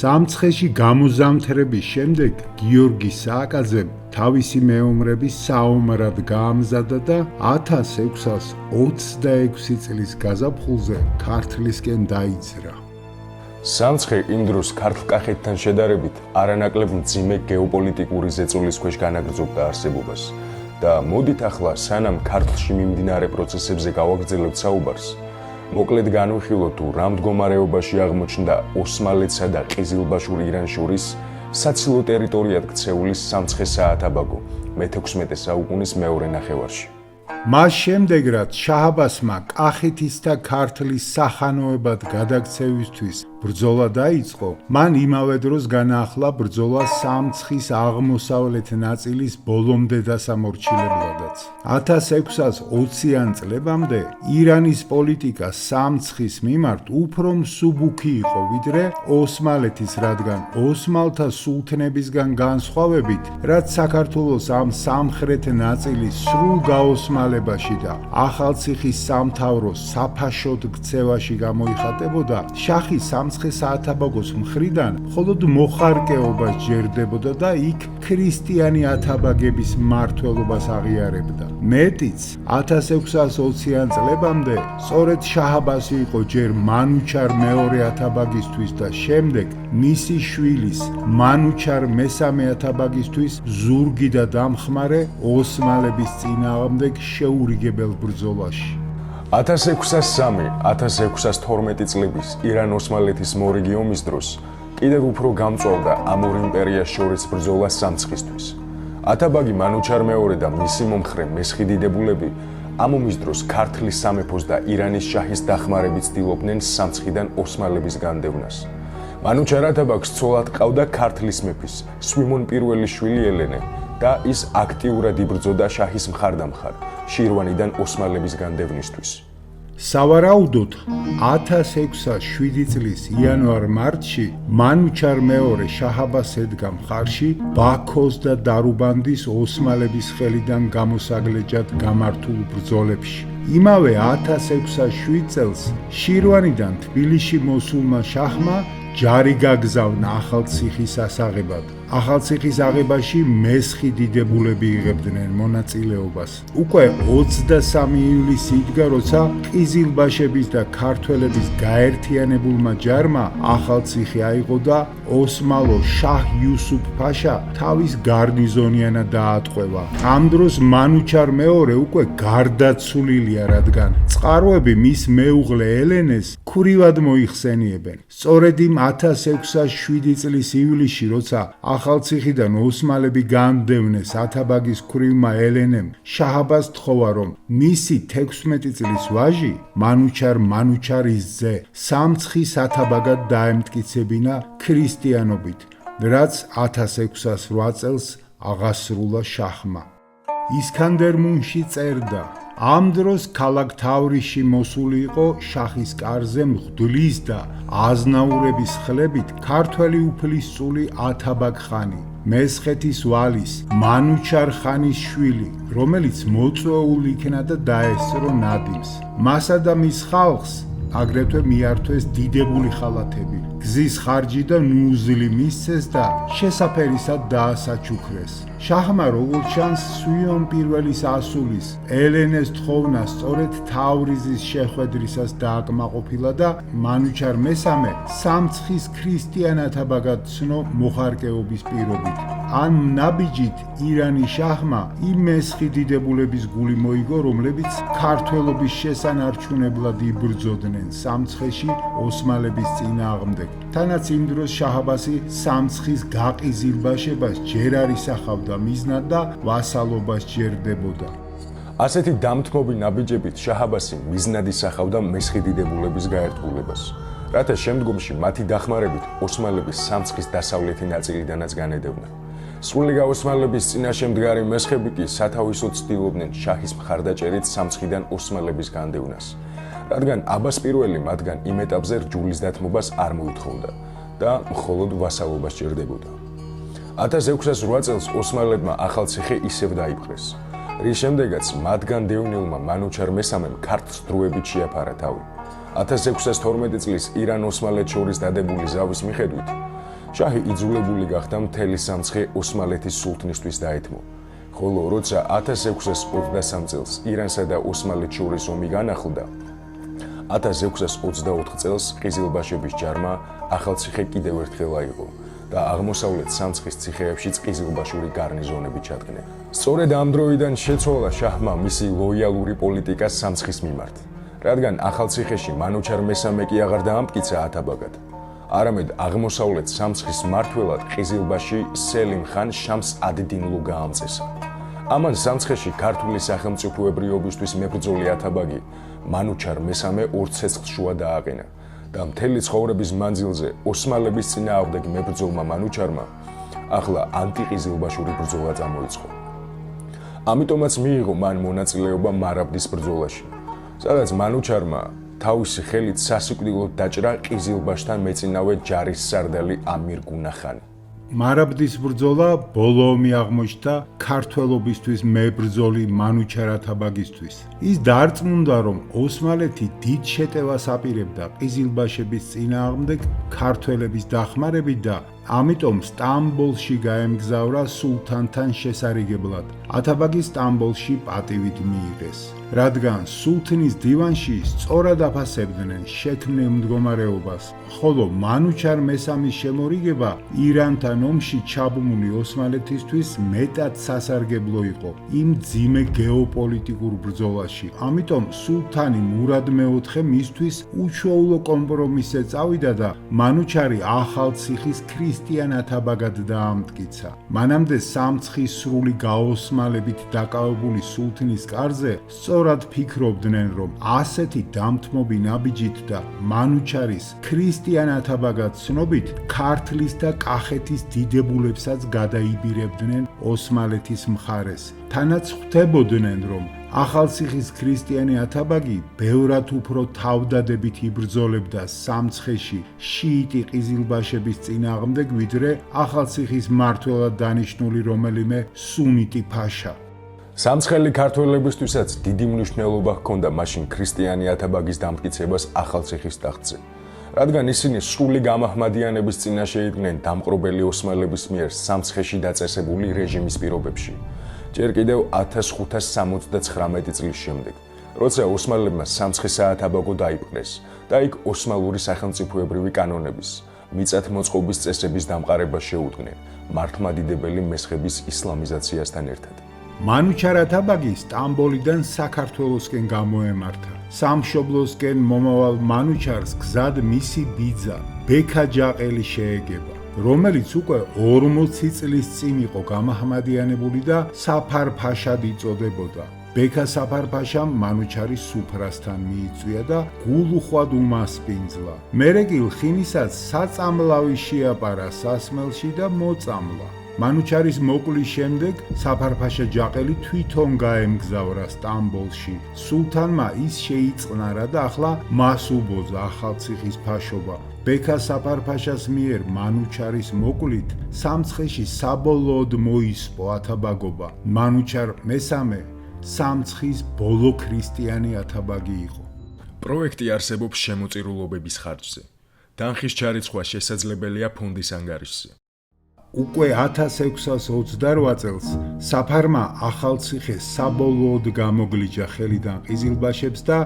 სამცხეში გამოზამთრების შემდეგ გიორგი სააკაძემ თავისი მეომრების საომრად გაამზადა და 1626 წლის გაზაფხულზე ქართლისკენ დაიძრა. სამცხე იმ დროს ქართლ-კახეთთან შედარებით არანაკლებ მძიმე გეოპოლიტიკური ზეწოლის ქვეშ განაგრძობდა არსებობას და მოდით ახლა სანამ ქართლში მიმდინარე პროცესებზე გავაგრძელებთ საუბარს, მოკლედ განვიხილოთ თუ რა მდგომარეობაში აღმოჩნდა ოსმალეთსა და ყიზილბაშურ ირანს შორის საცილო ტერიტორიად ქცეული სამცხე საათაბაგო მე-16 საუკუნის მეორე ნახევარში. მას შემდეგ რაც შაჰ-აბასმა კახეთის და ქართლის სახანოებად გადაქცევისთვის ბრძოლა დაიწყო, მან იმავე დროს განაახლა ბრძოლა სამცხის აღმოსავლეთ ნაწილის ბოლომდე დასამორჩილებადაც. 1620-იან წლებამდე ირანის პოლიტიკა სამცხის მიმართ უფრო მსუბუქი იყო ვიდრე ოსმალეთის, რადგან ოსმალთა სულთნებისგან განსხვავებით, რაც საქართველოს ამ სამხრეთ ნაწილის სრულ გაოსმალებაში და ახალციხის სამთავროს საფაშოდ ქცევაში გამოიხატებოდა, შაჰი სამცხე საათაბაგოს მხრიდან მხოლოდ მოხარკეობას ჯერდებოდა და იქ ქრისტიანი ათაბაგების მმართველობას აღიარებდა. მეტიც, 1620-იან წლებამდე სწორედ შაჰ-აბასი იყო ჯერ მანუჩარ მეორე ათაბაგისთვის და შემდეგ მისი შვილის მანუჩარ მესამე ათაბაგისთვის ზურგი და დამხმარე ოსმალების წინააღმდეგ შეურიგებელ ბრძოლაში. 1603-1612 წლების ირან-ოსმალეთის მორიგი ომის დროს კიდევ უფრო გამწვავდა ამ ორ იმპერიას შორის ბრძოლა სამცხისთვის. ათაბაგი მანუჩარ მეორე და მისი მომხრე მესხი დიდებულები ამ ომის დროს ქართლის სამეფოს და ირანის შაჰის დახმარებით ცდილობდნენ სამცხიდან ოსმალების განდევნას. მანუჩარ ათაბაგს ცოლად ყავდა ქართლის მეფის სვიმონ პირველის შვილი ელენე და ის აქტიურად იბრძოდა შაჰის მხარდამხარ შირვანიდან ოსმალების განდევნისთვის. სავარაუდოდ 1607 წლის იანვარ-მარტში მანუჩარ მეორე შაჰ-აბასს ედგა მხარში ბაქოს და დარუბანდის ოსმალების ხელიდან გამოსაგლეჯად გამართულ ბრძოლებში. იმავე 1607 წელს შირვანიდან თბილისში მოსულმა შაჰმა ჯარი გაგზავნა ახალციხის ასაღებად. ახალციხის აღებაში მესხი დიდებულები იღებდნენ მონაწილეობას. უკვე 23 ივლისი იდგა, როცა ყიზილბაშების და ქართველების გაერთიანებულმა ჯარმა ახალციხი აიღო და ოსმალო შაჰ იუსუფ ფაშა თავის გარნიზონიანად დაატყვევა. ამ დროს მანუჩარ მეორე უკვე გარდაცვლილია, რადგან წყაროები მის მეუღლე ელენეს ქურივად მოიხსენიებენ. სწორედ იმ 1607 წლის ივლისში, როცა ახალციხიდან ოსმალები განდევნეს ათაბაგის ქურივმა ელენემ, შაჰ-აბასს თხოვა, რომ მისი 16 წლის ვაჟი მანუჩარის ძე სამცხის ათაბაგად დაემტკიცებინა ქრისტიანობით, რაც 1608 წელს აღასრულა შაჰმა. ისქანდერ მუნში წერდა: ამ დროს ქალაქ თავრისში მოსული იყო შაჰის კარზე მღვდლის და აზნაურების ხლებით ქართველი უფლისწული ათაბაგ ხანი, მესხეთის ვალის მანუჩარ ხანის შვილი, რომელიც მოწვეულ იქნა და დაესწრო ნადიმს. მასა და მის ხალხს აგრეთვე მიართვეს დიდებული ხალათები, გზის ხარჯი და ნუზლი მისცეს და შესაფერისად დაასაჩუქრეს. შაჰმა, როგორც ჩანს, სვიმონ პირველის ასულის ელენეს თხოვნა სწორედ თავრიზის შეხვედრისას დააკმაყოფილა და მანუჩარ მესამე სამცხის ქრისტიან ათაბაგად ცნო მოხარკეობის პირობით. ამ ნაბიჯით ირანის შაჰმა იმ მესხი დიდებულების გული მოიგო, რომლებიც ქართველობის შესანარჩუნებლად იბრძოდნენ სამცხეში ოსმალების წინააღმდეგ. თანაც იმ დროს შაჰ-აბასი სამცხის გაყიზილბაშებას ჯერ არ ისახავდა მიზნად და ვასალობას ჯერდებოდა. ასეთი დამთმობი ნაბიჯებით შაჰ-აბასი მიზნად ისახავდა მესხი დიდებულების გაერთგულებას, რათა შემდგომში მათი დახმარებით ოსმალების სამცხის დასავლეთი ნაწილიდანაც განედევნა. სრული გაოსმალების წინაშე მდგარი მესხები კი სათავისოდ ცდილობდნენ შაჰის მხარდაჭერით სამცხიდან ოსმალების განდევნას, რადგან აბას პირველი მათგან იმ ეტაპზე რჯულის დათმობას არ მოითხოვდა და მხოლოდ ვასალობას ჭირდებოდა. 1608 წელს ოსმალებმა ახალციხე ისევ დაიპყრეს, რის შემდეგაც მათგან დევნილმა მანუჩარ მესამემ ქართლს დროებით შეაფარა თავი. 1612 წლის ირან-ოსმალეთს შორის დადებული ზავის მიხედვით შაჰი იძულებული გახდა მთელი სამცხე ოსმალეთის სულთნისთვის დაეთმო. ხოლო როცა 1623 წელს ირანსა და ოსმალეთს შორის ომი განახლდა, 1624 წელს ყიზილბაშების ჯარმა ახალციხე კიდევ ერთხელ აიღო და აღმოსავლეთ სამცხის ციხეებშიც ყიზილბაშური გარნიზონები ჩადგნენ. სწორედ ამ დროიდან შეცვალა შაჰმა მისი ლოიალური პოლიტიკა სამცხის მიმართ, რადგან ახალციხეში მანუჩარ მესამე კი აღარ დაამტკიცა ათაბაგად. არამედ აღმოსავლეთ სამცხის მმართველად ყიზილბაში სელიმ ხან შამს ად-დინლუ გაამწესა. ამან სამცხეში ქართული სახელმწიფოებრიობისთვის მებრძოლი ათაბაგი მანუჩარ მესამე ორ ცეცხლს შუა დააყენა და მთელი ცხოვრების მანძილზე ოსმალების წინააღმდეგ მებრძოლმა მანუჩარმა ახლა ანტიყიზილბაშური ბრძოლა წამოიწყო. ამიტომაც მიიღო მან მონაწილეობა მარაბდის ბრძოლაში, სადაც მანუჩარმა თავისი ხელით სასიკვდილოდ დაჭრა ყიზილბაშთან მეწინავე ჯარის სარდალი ამირ გუნახანი. მარაბდის ბრძოლა ბოლო ომი აღმოჩნდა ქართველობისთვის მებრძოლი მანუჩარ ათაბაგისთვის. ის დარწმუნდა, რომ ოსმალეთი დიდ შეტევას აპირებდა ყიზილბაშების წინააღმდეგ ქართველების დახმარებით და ამიტომ სტამბოლში გაემგზავრა სულთანთან შესარიგებლად. ათაბაგი სტამბოლში პატივით მიიღეს, რადგან სულთნის დივანში სწორად აფასებდნენ შექმნილ მდგომარეობას, ხოლო მანუჩარ მესამის შემორიგება ირანთან ომში ჩაბმული ოსმალეთისთვის მეტად სასარგებლო იყო იმ მძიმე გეოპოლიტიკურ ბრძოლაში. ამიტომ სულთანი მურად მეოთხე მისთვის უშუალო კომპრომისზე წავიდა და მანუჩარი ახალციხის ქრისტიან ათაბაგად დაამტკიცა. მანამდე სამცხის სრული გაოსმალებით დაკავებული სულთნის კარზე სწორად ფიქრობდნენ, რომ ასეთი დამთმობი ნაბიჯით და მანუჩარის ქრისტიან ათაბაგად ცნობით ქართლის და კახეთის დიდებულებსაც გადაიბირებდნენ ოსმალეთის მხარეს. თანაც ხვდებოდნენ, რომ ახალციხის ქრისტიანი ათაბაგი ბევრად უფრო თავდადებით იბრძოლებდა სამცხეში შიიტი ყიზილბაშების წინააღმდეგ, ვიდრე ახალციხის მმართველად დანიშნული რომელიმე სუნიტი ფაშა. სამცხელი ქართველებისთვისაც დიდი მნიშვნელობა ჰქონდა მაშინ ქრისტიანი ათაბაგის დამტკიცებას ახალციხის ტახტზე, რადგან ისინი სრული გამაჰმადიანების წინაშე იდგნენ დამყრობელი ოსმალების მიერ სამცხეში დაწესებული რეჟიმის პირობებში. ჯერ კიდევ 1579 წლის შემდეგ, როცა ოსმალებმა სამცხე-საათაბაგო დაიპყრეს და იქ ოსმალური სახელმწიფოებრივი კანონების, მიწათმოწყობის წესების დამყარება შეუდგნენ მართლმადიდებელი მესხების ისლამიზაციასთან ერთად. მანუჩარ ათაბაგი სტამბოლიდან საქართველოსკენ გამოემართა. სამშობლოსკენ მომავალ მანუჩარს გზად მისი ბიძა ბექა ჯაყელი შეეგება, რომელიც უკვე 40 წლის წინ იყო გამაჰმადიანებული და საფარ-ფაშად იწოდებოდა. ბექა საფარ-ფაშამ მანუჩარის სუფრასთან მიიწვია და გულუხვად უმასპინძლა. მერე კი ლხინისაც საწამლავი შეაპარა სასმელში და მოწამლა. მანუჩარის მოკვლის შემდეგ საფარ-ფაშა ჯაყელი თვითონ გაემგზავრა სტამბოლში. სულთანმა ის შეიწყნარა და ახლა მას უბოძა ახალციხის ფაშობა. ბექა საფარ-ფაშას მიერ მანუჩარის მოკლით სამცხეში საბოლოოდ მოისპო ათაბაგობა. მანუჩარ მესამე სამცხის ბოლო ქრისტიანი ათაბაგი იყო. პროექტი არსებობს შემოწირულობების ხარჯზე. თანხის ჩარიცხვა შესაძლებელია ფონდის ანგარიშზე. უკვე 1628 წელს საფარმა ახალციხე საბოლოოდ გამოგლიჯა ხელიდან ყიზილბაშებს და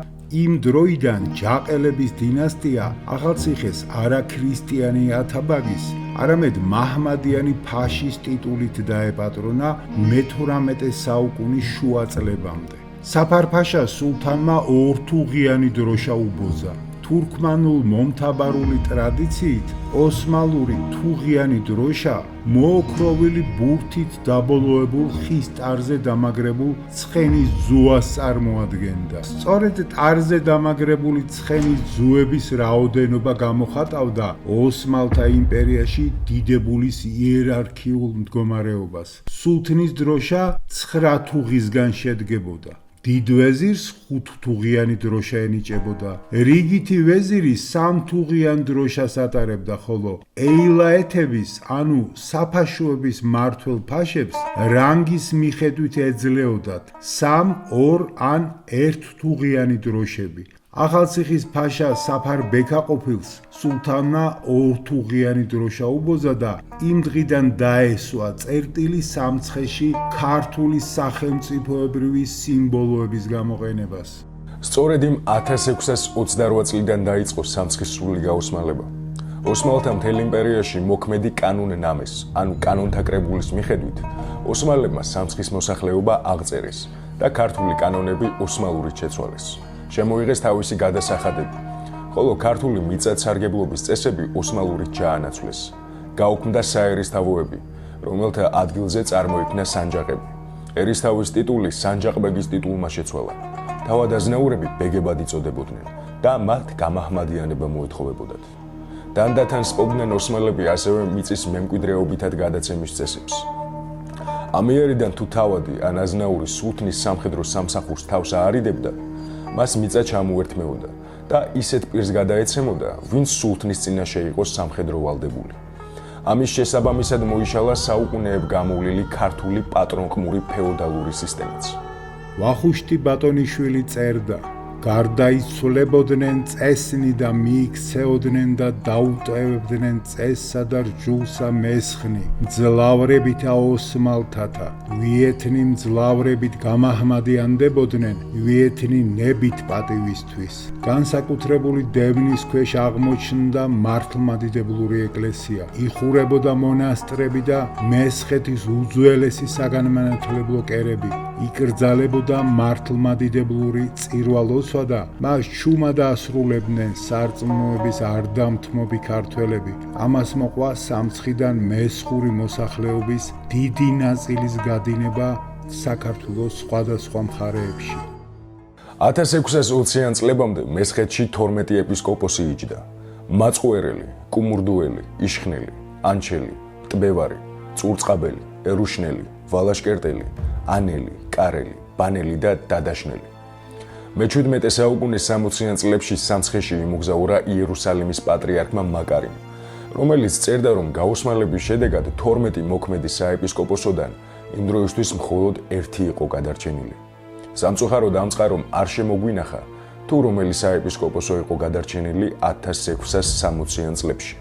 იმ დროიდან ჯაყელების დინასტია ახალციხეს არა ქრისტიანი ათაბაგის, არამედ მაჰმადიანი ფაშის ტიტულით დაეპატრონა მე-18 საუკუნის შუა წლებამდე. საფარ-ფაშა სულთანმა ორთუღიანი დროშა უბოძა. თურქმანულ მომთაბარული ტრადიციით ოსმალური თუღიანი დროშა მოოქროვილი ბურთით დაბოლოებულ ხის ტარზე დამაგრებულ ცხენის ძუას წარმოადგენდა. სწორედ ტარზე დამაგრებული ცხენის ძუების რაოდენობა გამოხატავდა ოსმალთა იმპერიაში დიდებულის იერარქიულ მდგომარეობას. სულთნის დროშა 9 თუღისგან შედგებოდა. დიდ ვეზირს 5 თუღიანი დროშა ენიჭებოდა. რიგითი ვეზირი 3 თუღიან დროშას ატარებდა, ხოლო ეილაეთების, ანუ საფაშოების მმართველ ფაშებს რანგის მიხედვით ეძლეოდათ 3, 2 ან 1 თუღიანი დროშები. ახალციხის ფაშა საფარ ბექა ყოფილს სულთანმა ორთუღიანი დროშა უბოძა და იმ დღიდან დაესვა წერტილი სამცხეში ქართული სახელმწიფოებრივი სიმბოლოების გამოყენებას. სწორედ იმ 1628 წლიდან დაიწყო სამცხის სრული გაოსმალება. ოსმალთა მთელ იმპერიაში მოქმედი კანონნამეს, ანუ კანონთა კრებულის მიხედვით, ოსმალებმა სამცხის მოსახლეობა აღწერეს და ქართული კანონები ოსმალურით შეცვალეს. შემოიღეს თავისი გადასახადები, ხოლო ქართული მიწათსარგებლობის წესები ოსმალურით ჩაანაცვლეს. გაუქმდა საერისთავოები, რომელთა ადგილზე წარმოიქმნა სანჯაყები. ერისთავის ტიტული სანჯაყბეგის ტიტულმა შეცვალა. თავადაზნაურები ბეგებად იწოდებოდნენ და მათ გამაჰმადიანება მოეთხოვებოდათ. დანდათან სპობდნენ ოსმალები ასევე მიწის მემკვიდრეობითად გადაცემის წესებს. ამიერიდან თუ თავადი ან აზნაური სულთნის სამხედრო სამსახურს თავს აარიდებდა, მას მიწა ჩამოერთმეოდა და ისეთ პირს გადაეცემოდა, ვინც სულთნის წინაშე იყო სამხედრო ვალდებული. ამის შესაბამისად მოიშალა საუკუნეებ გამოვლილი ქართული პატრონყმური ფეოდალური სისტემაც. ვახუშტი ბატონიშვილი წერდა: გარდაიცვლებოდნენ წესნი და მიიქცეოდნენ და დაუტევებდნენ წესსა და რჯულსა მესხნი, მძლავრებითა ოსმალთათა, ვიეთნი მძლავრებით გამაჰმადიანდებოდნენ, ვიეთნი ნებით პატივისთვის. განსაკუთრებული დევნის ქვეშ აღმოჩნდა მართლმადიდებლური ეკლესია, იხურებოდა მონასტრები და მესხეთის უძველესი საგანმანათლებლო კერები, იკრძალებოდა მართლმადიდებლური წირვალოსვა და მას ჩუმად ასრულებდნენ სარწმუნოების არდამთმობი ქართველები. ამას მოყვა სამცხიდან მესხური მოსახლეობის დიდი ნაწილის გადინება საქართველოს სხვადასხვა მხარეებში. 1620-იან წლებამდე მესხეთში 12 ეპისკოპოსი იჯდა: მაწყვერელი, კუმურდუელი, იშხნელი, ანჩელი, ტბევარი, წურწყაბელი, ერუშნელი, ვალაშკერტელი, ანელი, კარელი, ბანელი და დადაშნელი. მე-17 საუკუნის 60-იან წლებში სამცხეში იმოგზაურა იერუსალიმის პატრიარქმა მაკარიმ, რომელიც წერდა, რომ გაოსმალების შედეგად 12 მოქმედი საეპისკოპოსოდან იმ დროისთვის მხოლოდ ერთი იყო გადარჩენილი. სამწუხაროდ ამწყარომ არ შემოგვინახა, თუ რომელი საეპისკოპოსო იყო გადარჩენილი 1660-იან წლებში.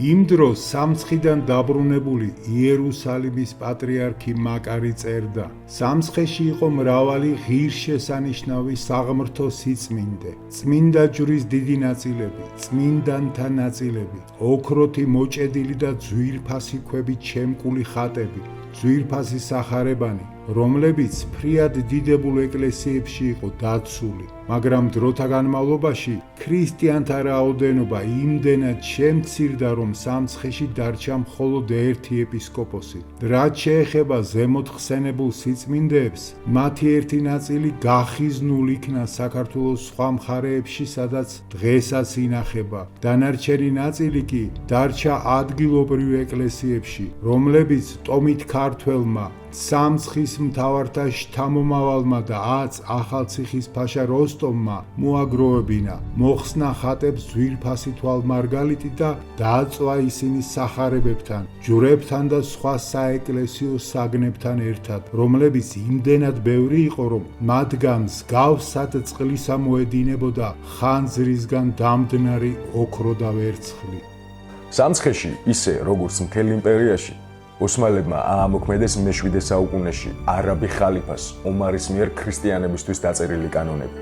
იმ დროს სამცხიდან დაბრუნებული იერუსალიმის პატრიარქი მაკარი წერდა: სამცხეში იყო მრავალი ღირსშესანიშნავი საღმრთო სიწმინდე, წმინდა ჯვრის დიდი ნაწილები, წმინდანთა ნაწილები, ოქროთი მოჭედილი და ძვირფასი ქვებით შემკული ხატები, ძვირფასი სახარებანი, რომლებიც ფრიად დიდებულ ეკლესიებში იყო დაცული, მაგრამ დროთა განმავლობაში ქრისტიანთა რაოდენობა იმდენად შემცირდა, რომ სამცხეში დარჩა მხოლოდ ერთი ეპისკოპოსი. რაც შეეხება ზემოთ ხსენებულ სიწმინდეებს, მათი ერთი ნაწილი გახიზნულ იქნა საქართველოს სხვა მხარეებში, სადაც დღესაც ინახება. დანარჩენი ნაწილი კი დარჩა ადგილობრივ ეკლესიებში, რომლებიც ტომით ქართველმა, სამცხის მთავართა შთამომავალმა და ახალციხის ფაშა როსტომმა მოაგროვებინა, მოხსნა ხატებს ძვირფასი თვალმარგალიტი და დააწვა ისინი სახარებებთან, ჯვრებთან და სხვა საეკლესიო საგნებთან ერთად, რომლებიც იმდენად ბევრი იყო, რომ მათგან მსგავსად წყლისა მოედინებოდა ხანძრისგან დამდნარი ოქრო და ვერცხლი. სამცხეში, ისე როგორც მთელ იმპერიაში, ოსმალებმა აამოქმედეს მე-7 საუკუნეში არაბი ხალიფას ომარის მიერ ქრისტიანებისთვის დაწერილი კანონები.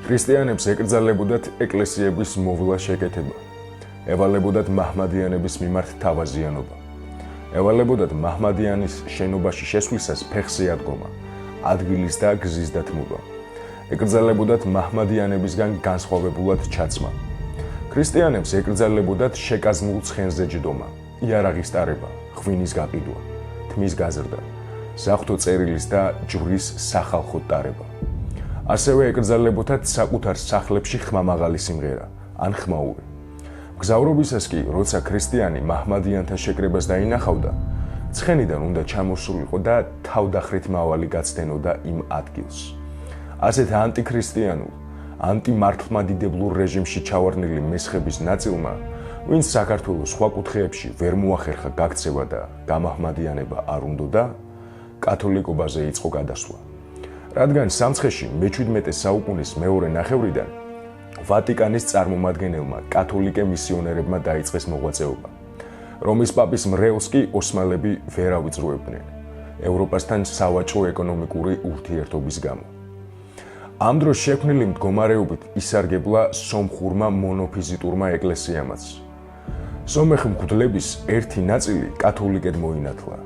ქრისტიანებს ეკრძალებოდათ ეკლესიების მოვლა შეკეთება, ევალებოდათ მაჰმადიანების მიმართ თავაზიანობა, ევალებოდათ მაჰმადიანის შენობაში შესვლისას ფეხზე ადგომა, ადგილის და გზის დათმობა, ეკრძალებოდათ მაჰმადიანებისგან განსხვავებულად ჩაცმა. ქრისტიანებს ეკრძალებოდათ შეკაზმულ ცხენზე ჯდომა, იარაღის ტარება, ღვინის გაყიდვა, თმის გაზრდა, საღვთო წერილის და ჯვრის სახალხო ტარება. ასევე ეკრძალებოდათ საკუთარ სახლებში ხმამაღალი სიმღერა ან ხმაური. მგზავრობისას კი, როცა ქრისტიანი მაჰმადიანთა შეკრებას დაინახავდა, ცხენიდან უნდა ჩამოსულიყო და თავდახრით მავალი გაცდენოდა იმ ადგილს. ასეთ ანტიქრისტიანულ, ანტიმართლმადიდებლურ რეჟიმში ჩავარდნილი მესხების ნაწილმა, ვინც საქართველოს სხვა კუთხეებში ვერ მოახერხა გაქცევა და გამაჰმადიანება არ უნდოდა, კათოლიკობაზე იწყო გადასვლა. რადგან სამცხეში მე-17 საუკუნის მეორე ნახევრიდან ვატიკანის წარმომადგენელმა კათოლიკე მისიონერებმა დაიწყეს მოღვაწეობა. რომის პაპის მრევლს კი ოსმალები ვერ ავიწროებდნენ ევროპასთან სავაჭრო ეკონომიკური ურთიერთობის გამო. ამ დროს შექმნილი მდგომარეობით ისარგებლა სომხურმა მონოფიზიტურმა ეკლესიამაც. სომეხ მღვდლების ერთი ნაწილი კათოლიკედ მოინათლა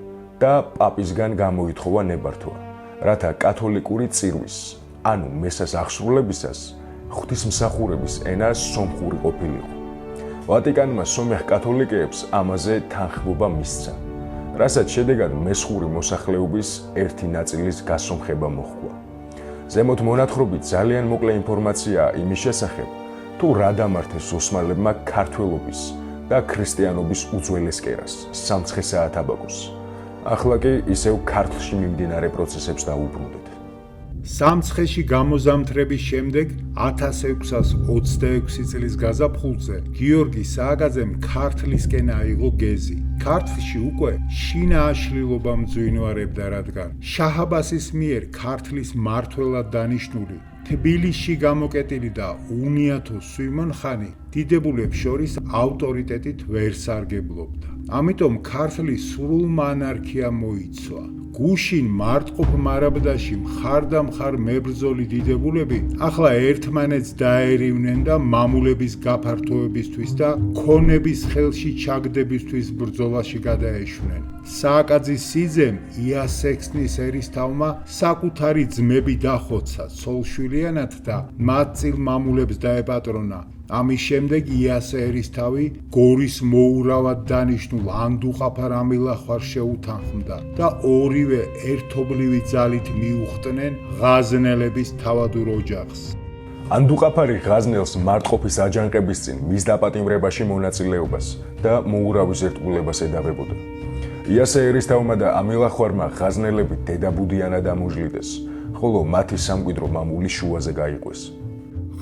და პაპისგან გამოითხოვა ნებართვა, რათა კათოლიკური წირვის, ანუ მესას აღსრულებისას ღვთისმსახურების ენა სომხური ყოფილიყო. ვატიკანმა სომეხ კათოლიკეებს ამაზე თანხმობა მისცა, რასაც შედეგად მესხური მოსახლეობის ერთი ნაწილის გასომხება მოჰყვა. ზემოთ მონათხრობით ძალიან მოკლე ინფორმაციაა იმის შესახებ, თუ რა დამართეს ოსმალებმა ქართველობის და ქრისტიანობის უძველეს კერას, სამცხე საათაბაგოს. ახლა კი ისევ ქართლში მიმდინარე პროცესებს დაუბრუნდეთ. სამცხეში გამოზამთრების შემდეგ 1626 წლის გაზაფხულზე გიორგი სააკაძემ ქართლისკენ აიღო გეზი. ქართლში უკვე შინა აშლილობა მძვინვარებდა, რადგან შაჰ-აბასის მიერ ქართლის მმართველად დანიშნული თბილისში გამოკეტილი და უნიათო სვიმონ ხანი დიდებულებს შორის ავტორიტეტით ვერ სარგებლობდა. ამიტომ ქართლის სრულმა ანარქიამ მოიცვა. გუშინ მარტყოფ მარაბდაში მხარდამხარ მებრძოლი დიდებულები ახლა ერთმანეთს დაერივნენ და მამულების გაფართოებისთვის და ქონების ხელში ჩაგდებისთვის ბრძოლაში გადაეშვნენ. სააკაძის სიძემ იასექსნის ერისთავმა საკუთარი ძმები დახოცა ცოლშვილიანად და მათწილ მამულებს დაეპატრონა. ამის შემდეგ იასე ერისთავი გორის მოურავად დანიშნულ ანდუყაფარ ამილახვარს შეუთანხმდა და ორივე ერთობლივი ძალით მიუხტნენ ღაზნელების თავადურ ოჯახს. ანდუყაფარი ღაზნელს მარტყოფის აჯანყების წინ მის დაპატიმრებაში მონაწილეობას და მოურავის ერთგულებას ედავებოდა. იასე ერისთავმა და ამილახვარმა ღაზნელები დედაბუდიანად ამოჟლიდეს, ხოლო მათი სამკვიდრო მამული შუაზე გაიყვეს.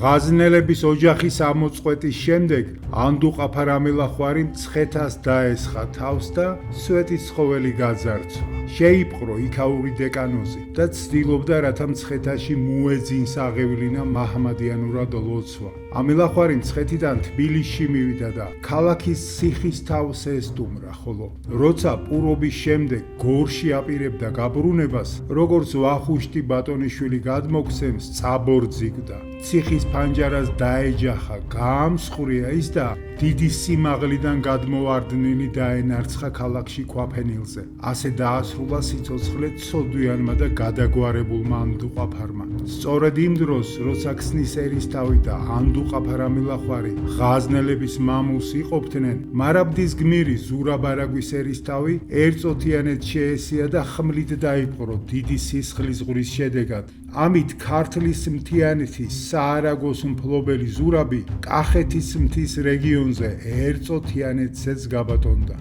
ღაზნელების ოჯახის ამოწყვეტის შემდეგ ანდუყაფარ ამილახვარი მცხეთას დაესხა თავს და სვეტის ცხოველი გაძარცვა. შეიპყრო იქაური დეკანოზი და ცდილობდა, რათა მცხეთაში მუეძინს აღევლინა მაჰმადიანურად ლოცვა. ამილახვარი მცხეთიდან თბილისში მივიდა და ქალაქის ციხის თავს ესტუმრა, ხოლო როცა პურობის შემდეგ გორში აპირებდა გაბრუნებას, როგორც ვახუშტი ბატონიშვილი გადმოგცემს, წაბორძიგდა. ციხის ფანჯარას დაეჯახა, გაამსხვრია ის და დიდი სიმაღლიდან გადმოვარდნილი დაენარცხა ქალაქში ქვაფენილზე. ასე დაასრულა სიცოცხლე ცოდვიანმა და გადაგვარებულმა ანდუყაფარმა. სწორედ იმ დროს, როცა ქსნის ერისთავი და ანდუყაფარ ამილახვარი ღაზნელების მამულს იყოფდნენ, მარაბდის გმირი ზურაბ არაგვის ერისთავი ერწოთიანეთ შეესია და ხმლით დაიპყრო დიდი სისხლის ზღვრის შედეგად. ამით ქართლის მთიანეთის საარაგოს მფლობელი ზურაბი კახეთის მთის რეგიონზე ერწოთიანეთზეც გაბატონდა.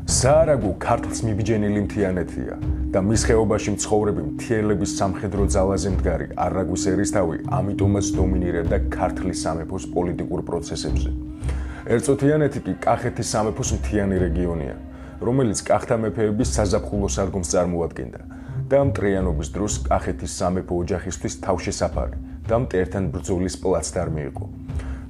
საარაგო ქართლს მიბიჯენილი მთიანეთია და მის ხეობაში მცხოვრები მთიელების სამხედრო ძალაზე მდგარი არაგვის ერისთავი ამიტომაც დომინირებდა ქართლის სამეფოს პოლიტიკურ პროცესებზე. ერწოთიანეთი კი კახეთის სამეფოს მთიანი რეგიონია, რომელიც კახთა მეფეების საზაფხულო სადგომს წარმოადგენდა და მტრიანობის დროს კახეთის სამეფო ოჯახისთვის თავშესაფარი და მტერთან ბრძოლის პლაცდარმი იყო.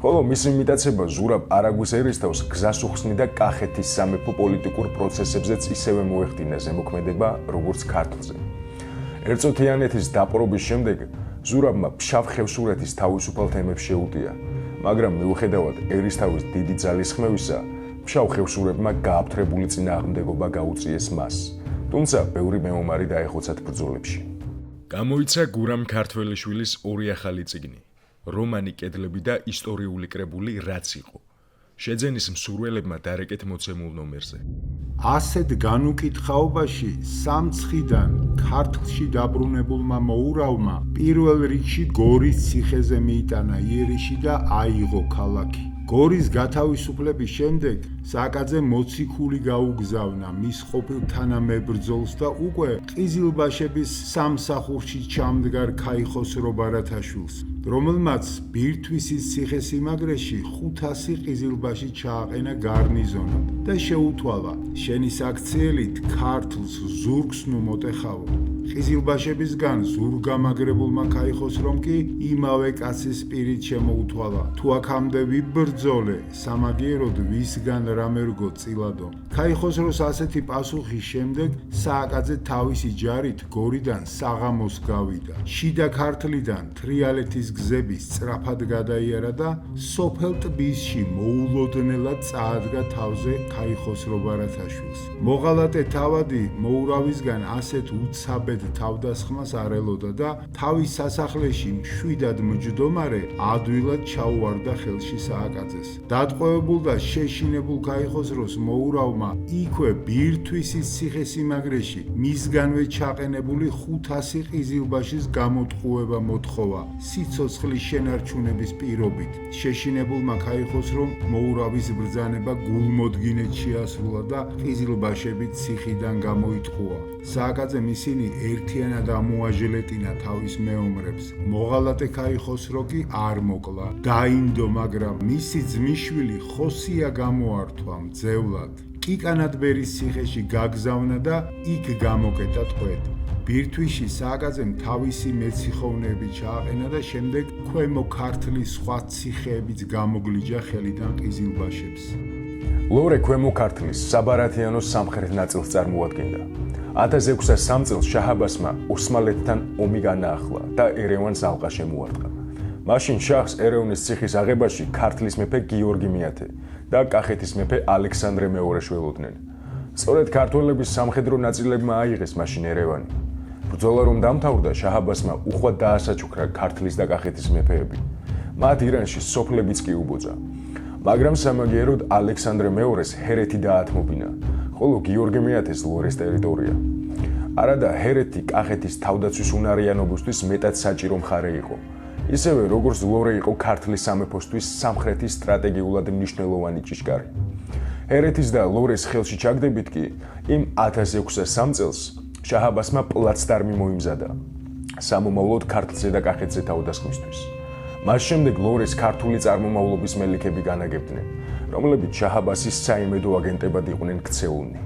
ხოლო მისი მიტაცება ზურაბ არაგვის ერისთავს გზას უხსნიდა კახეთის სამეფო პოლიტიკურ პროცესებზეც ისევე მოეხდინა ზემოქმედება, როგორც ქართლზე. ერწოთიანეთის დაპყრობის შემდეგ ზურაბმა ფშავ ხევსურეთის თავისუფალ თემებს შეუტია, მაგრამ მიუხედავად ერისთავის დიდი ძალისხმევისა, ფშავ ხევსურებმა გააფთრებული წინააღმდეგობა გაუწიეს მას. თუმცა ბევრი მეომარი დაეხოცათ ბრძოლებში. გამოიცა გურამ ქართველიშვილის ორი ახალი წიგნი, რომანი კედლები და ისტორიული კრებული რაც იყო. შეძენის მსურველებმა დარეკეთ მოცემულ ნომერზე. ასეთ განუკითხაობაში სამცხიდან ქართლში დაბრუნებულმა მოურავმა პირველ რიგში გორის ციხეზე მიიტანა იერიში და აიღო ქალაქი. გორის გათავისუფლების შემდეგ სააკაძემ მოციქული გაუგზავნა მის ყოფილ თანამებრძოლს და უკვე ყიზილბაშების სამსახურში ჩამდგარ ქაიხოსრო ბარათაშვილს. რომელმაც ბირთვისის ციხესიმაგრეში 500 ყიზილბაში ჩააყენა გარნიზონად და შეუთვალა შენი საქციელით ქართლს ზურგს ნუ მოტეხავო. ყიზილბაშებისგან ზურგამაგრებულმა ქაიხოსრომ კი იმავე კაცის პირით შემოუთვალა თუ აქამდე ვიბრძოლე სამაგიეროდ ვისგან რამე რგო წილადო. ქაიხოსროს ასეთი პასუხის შემდეგ სააკაძე თავისი ჯარით გორიდან საღამოს გავიდა. შიდა ქართლიდან თრიალეთის გზები სწრაფად გადაიარა და სოფელ ტბისში მოულოდნელად წაადგა თავზე ქაიხოსრო ბარათაშვილს. მოღალატე თავადი მოურავისგან ასეთ უცაბედ თავდასხმას არ ელოდა და თავის სასახლეში მშვიდად მჯდომარე ადვილად ჩაუვარდა ხელში სააკაძეს. დატყვევებულ და შეშინებულ ქაიხოსროს მოურავმა იქვე ბირთვისის ციხესიმაგრეში მისგანვე ჩაყენებული 500 ყიზილბაშის გამოტყუება მოთხოვა სიცოცხლის შენარჩუნების პირობით. შეშინებულმა ქაიხოსრომ მოურავის ბრძანება გულმოდგინედ შეასრულა და ყიზილბაშები ციხიდან გამოიტყუა. სააკაძემ ისინი ერთიანად ამოაჟლეტინა თავის მეომრებს. მოღალატე ქაიხოსრო კი არ მოკლა, დაინდო, მაგრამ მისი ძმისშვილი ხოსია გამოართვა მძევლად. კიკანადბერის ციხეში გაგზავნა და იქ გამოკეტა ტყვედ. ბირთვისში სააკაძემ თავისი მეციხოვნეები ჩააყენა და შემდეგ ქვემო ქართლის სხვა ციხეებიც გამოგლიჯა ხელიდან ყიზილბაშებს. ლორე ქვემო ქართლის საბარათიანოს სამხრეთ ნაწილს წარმოადგენდა. 1603 წელს შაჰ-აბასმა ოსმალეთთან ომი განაახლა და ერევანს ალყა შემოარტყა. მაშინ შაჰს ერევნის ციხის აღებაში ქართლის მეფე გიორგი მეათე და კახეთის მეფე ალექსანდრე მეორე შველოდნენ. სწორედ ქართველების სამხედრო ნაწილებმა აიღეს მაშინ ერევანი. ბრძოლა რომ დამთავრდა, შაჰ-აბასმა უხვად დაასაჩუქრა ქართლის და კახეთის მეფეები. მათ ირანში სოფლებიც კი უბოძა. მაგრამ სამაგიეროდ ალექსანდრე მეორეს ჰერეთი დაათმობინა, ხოლო გიორგი მეათეს ლორეს ტერიტორია. არადა ჰერეთი კახეთის თავდაცვის უნარიანობისთვის მეტად საჭირო მხარე იყო. ისევე როგორც ლორე იყო ქართლის სამეფოსთვის სამხრეთის სტრატეგიულად მნიშვნელოვანი ჭიშკარი. ჰერეთის და ლორეს ხელში ჩაგდებით კი იმ 1603 წელს შაჰ-აბასმა პლაცდარმი მოიმზადა სამომავლოდ ქართლზე და კახეთზე თავდასხმისთვის. მას შემდეგ ლორეს ქართული წარმომავლობის მელიქები განაგებდნენ, რომლებიც შაჰ-აბასის საიმედო აგენტებად იყვნენ ქცეულნი.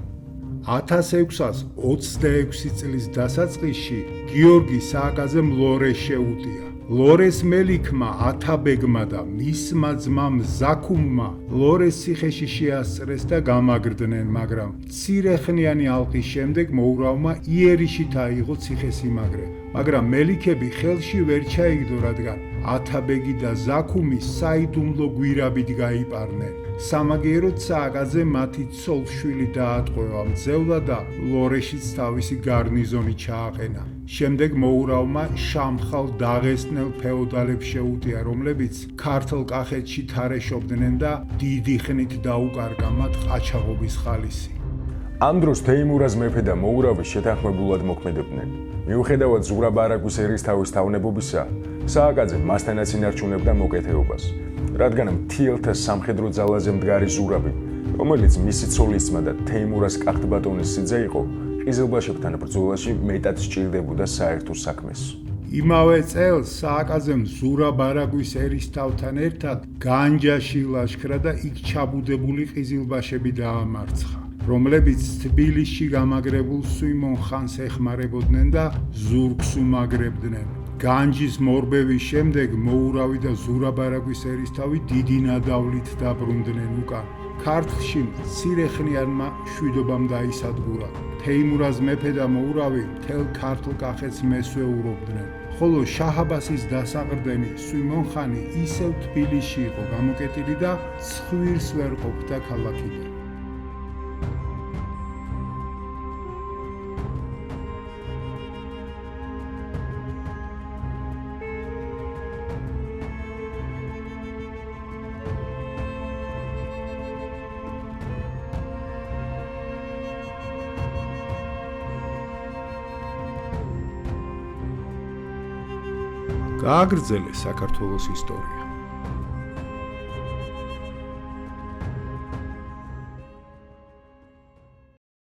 1626 წლის დასაწყისში გიორგი სააკაძემ ლორეს შეუტია. ლორეს მელიქმა ათაბეგმა და მისმა ძმამ ზაქუმმა ლორეს ციხეში შეასწრეს და გამაგრდნენ, მაგრამ მცირეხნიანი ალყის შემდეგ მოურავმა იერიშით აიღო ციხესიმაგრე. მაგრამ მელიქები ხელში ვერ ჩაიგდო, რადგან ათაბეგი და ზაქუმი საიდუმლო გვირაბით გაიპარნენ. სამაგიეროდ სააკაძე მათი ცოლ-შვილი დაატყვევა მძევლად და ლორეშიც თავისი გარნიზონი ჩააყენა. შემდეგ მოურავმა შამხალ დაღესტნელ ფეოდალებს შეუტია, რომლებიც ქართლ-კახეთში თარეშობდნენ და დიდი ხნით დაუკარგა მათ ყაჩაღობის ხალისი. ამ დროს თეიმურაზ მეფე და მოურავი შეთანხმებულად მოქმედებდნენ. მიუხედავად ზურაბ-არაგვის ერისთავის თავნებობისა, სააკაძე მასთანაც ინარჩუნებდა მოკეთეობას, რადგან მთიელთა სამხედრო ძალაზე მდგარი ზურაბი, რომელიც მისი ცოლისძმა და თეიმურაზ კახთბატონის სიძე იყო, ყიზილბაშებთან ბრძოლაში მეტად სჭირდებოდა საერთო საქმეს. იმავე წელს სააკაძემ ზურაბ-არაგვის ერისთავთან ერთად განჯაში ლაშქრა და იქ ჩაბუდებული ყიზილბაშები დაამარცხა, რომლებიც თბილისში გამაგრებულ სვიმონ ხანს ეხმარებოდნენ და ზურგს უმაგრებდნენ. განჯის მორბევის შემდეგ მოურავი და ზურაბ-არაგვის ერისთავი დიდი ნადავლით დაბრუნდნენ უკან. ქართლში მცირეხნიანმა მშვიდობამ დაისადგურა. თეიმურაზ მეფე და მოურავი მთელ ქართლ-კახეთს მესვეურობდნენ, ხოლო შაჰ-აბასის დასაყრდენი სვიმონ ხანი ისევ თბილისში იყო გამოკეტილი და ცხვირს ვერ ყოფდა ქალაქიდან. გააგრძელეს საქართველოს ისტორია.